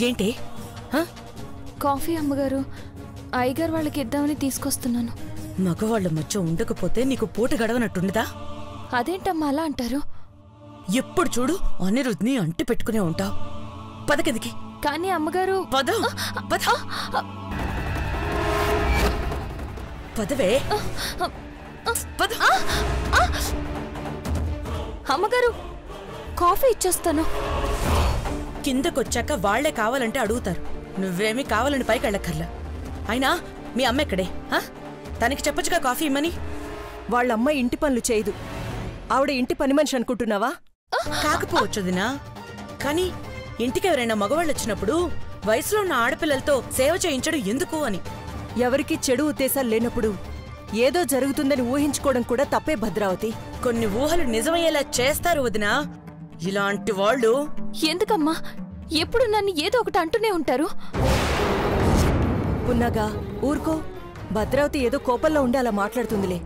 ఏంటి? కాఫీ అమ్మగారు, అయ్యగారు వాళ్ళకి ఇద్దామని తీసుకొస్తున్నాను. మగవాళ్ళ మధ్య ఉండకపోతే నీకు పూట గడవనట్టుండదా? అదేంటమ్మా అలా అంటారు? ఎప్పుడు చూడు అనిరుద్ని అంటి పెట్టుకునే ఉంటావు. పదకిదికి. కానీ అమ్మగారు. పదవే. అమ్మగారు, కాఫీ ఇచ్చేస్తాను. కిందకొచ్చాక వాళ్లే కావాలంటే అడుగుతారు. నువ్వేమీ కావాలని పైకి వెళ్ళక్కర్లా. అయినా మీ అమ్మ ఎక్కడే? తనకి చెప్పొచ్చుగా కాఫీ ఇమ్మని. వాళ్ళమ్మ ఇంటి పనులు చేయదు. ఆవిడ ఇంటి పని మనిషి అనుకుంటున్నావా? కాకపోవచ్చుదినా, కానీ ఇంటికి ఎవరైనా మగవాళ్ళు వచ్చినప్పుడు వయసులో ఉన్న ఆడపిల్లలతో సేవ చేయించడం ఎందుకు అని. ఎవరికి చెడు ఉద్దేశాలు లేనప్పుడు ఏదో జరుగుతుందని ఊహించుకోవడం కూడా తప్పే భద్రావతి. కొన్ని ఊహలు నిజమయ్యేలా చేస్తారు వదినా ఇలాంటి వాళ్ళు. ఎందుకమ్మా ఎప్పుడు నన్ను ఏదో ఒకటి అంటూనే ఉంటారు? పున్నాగా ఊరుకో. భద్రావతి ఏదో కోపంలో ఉండి అలా మాట్లాడుతుందిలే.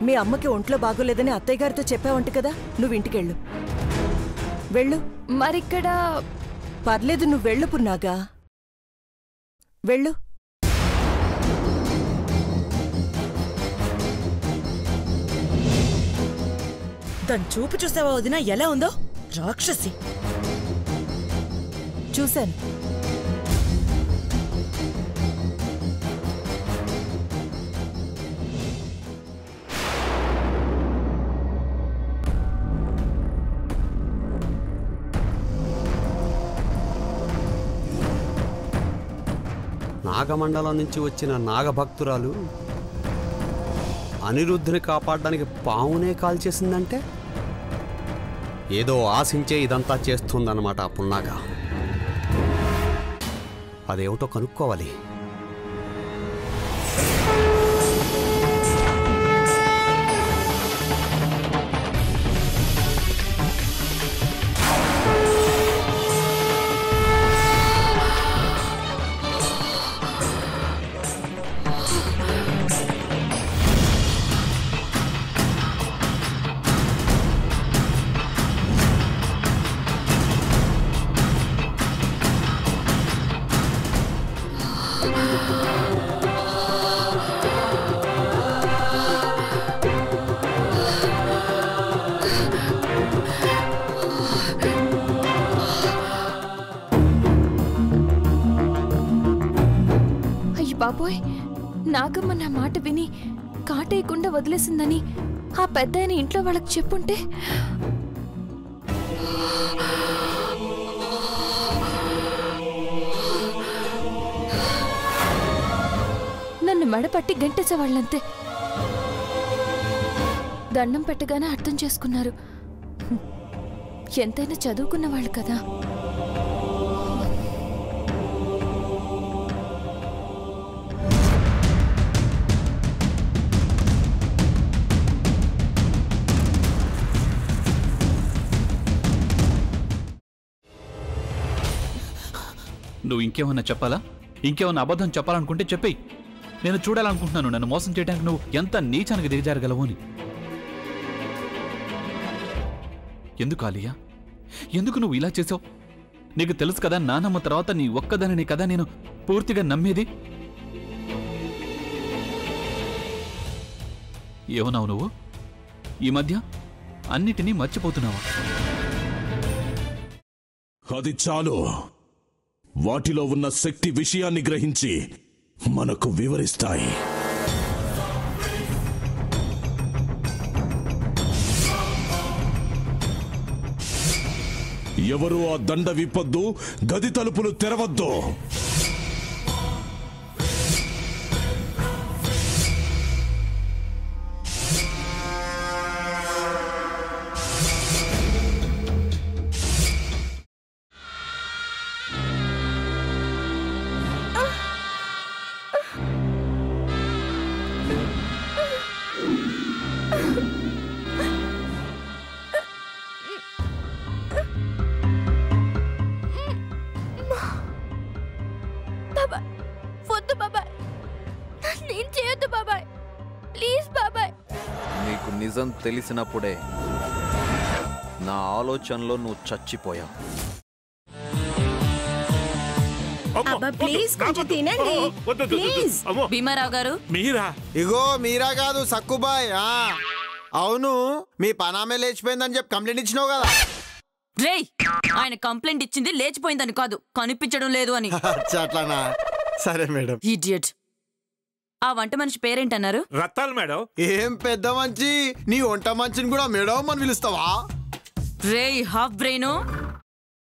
మీ అమ్మకి ఒంట్లో బాగోలేదని అత్తయ్య గారితో చెప్పావంట కదా, నువ్వు ఇంటికెళ్ళు. వెళ్ళు. మరిక్కడ పర్లేదు, నువ్వు వెళ్ళు పున్నాగా, వెళ్ళు. దాని చూపు చూసావా వదినా ఎలా ఉందో? రాక్షసి. చూశాను. నాగమండలం నుంచి వచ్చిన నాగభక్తురాలు అనిరుద్ధుని కాపాడడానికి పావునే కాల్చేసిందంటే ఏదో ఆశించే ఇదంతా చేస్తుందన్నమాట ఆ పున్నాగా. అదేమిటో కనుక్కోవాలి. బాబోయ్, నాగమ్మ నా మాట విని కాటేయకుండా వదిలేసిందని ఆ పెద్దాయన ఇంట్లో వాళ్ళకి చెప్పుంటే. నన్ను మెడపట్టి గంటేసేవాళ్ళంతే. దండం పెట్టగానే అర్థం చేసుకున్నారు. ఎంతైనా చదువుకున్న వాళ్ళు కదా. నువ్వు ఇంకేమన్నా చెప్పాలా? ఇంకేమన్నా అబద్ధం చెప్పాలనుకుంటే చెప్పేయి. నేను చూడాలనుకుంటున్నాను నన్ను మోసం చేయడానికి నువ్వు ఎంత నీచానికి దిగజారగలవు అని. ఎందుకు ఆలియా, ఎందుకు నువ్వు ఇలా చేసావు? నీకు తెలుసు కదా నానమ్మ తర్వాత నీ ఒక్కదానిని కదా నేను పూర్తిగా నమ్మేది. ఏమన్నావు నువ్వు? ఈ మధ్య అన్నిటినీ మర్చిపోతున్నావా? అది చాలు. వాటిలో ఉన్న శక్తి విషయాన్ని గ్రహించి మనకు వివరిస్తాయి. ఎవరూ ఆ దండ విప్పొద్దు, గది తలుపులు తెరవద్దు. నీకు నిజం తెలిసినప్పుడే నా ఆలోచనలో నువ్వు చచ్చిపోయావు. అబ్బా ప్లీజ్ కొంచెం తినండి ప్లీజ్. భీమారావు గారు మీరా? ఇగో మీరా కాదు సక్కుబాయ్. అవును, మీ పనామే లేచిపోయిందని చెప్పి కంప్లైంట్ ఇచ్చినావు కదా. రేయ్, ఆయన కంప్లైంట్ ఇచ్చింది లేచిపోయిందని కాదు, కనిపించడం లేదు అని. అట్లానా? సరే మేడం. ఇడియట్. ఆ వంట మనిషి పేరేంటన్నారు? రత్తాలు మేడం. ఏం పెద్ద మంచి, నీ వంట మంచిని కూడా మేడం అని పిలుస్తావా? రేయ్ హాఫ్ బ్రెయిన్,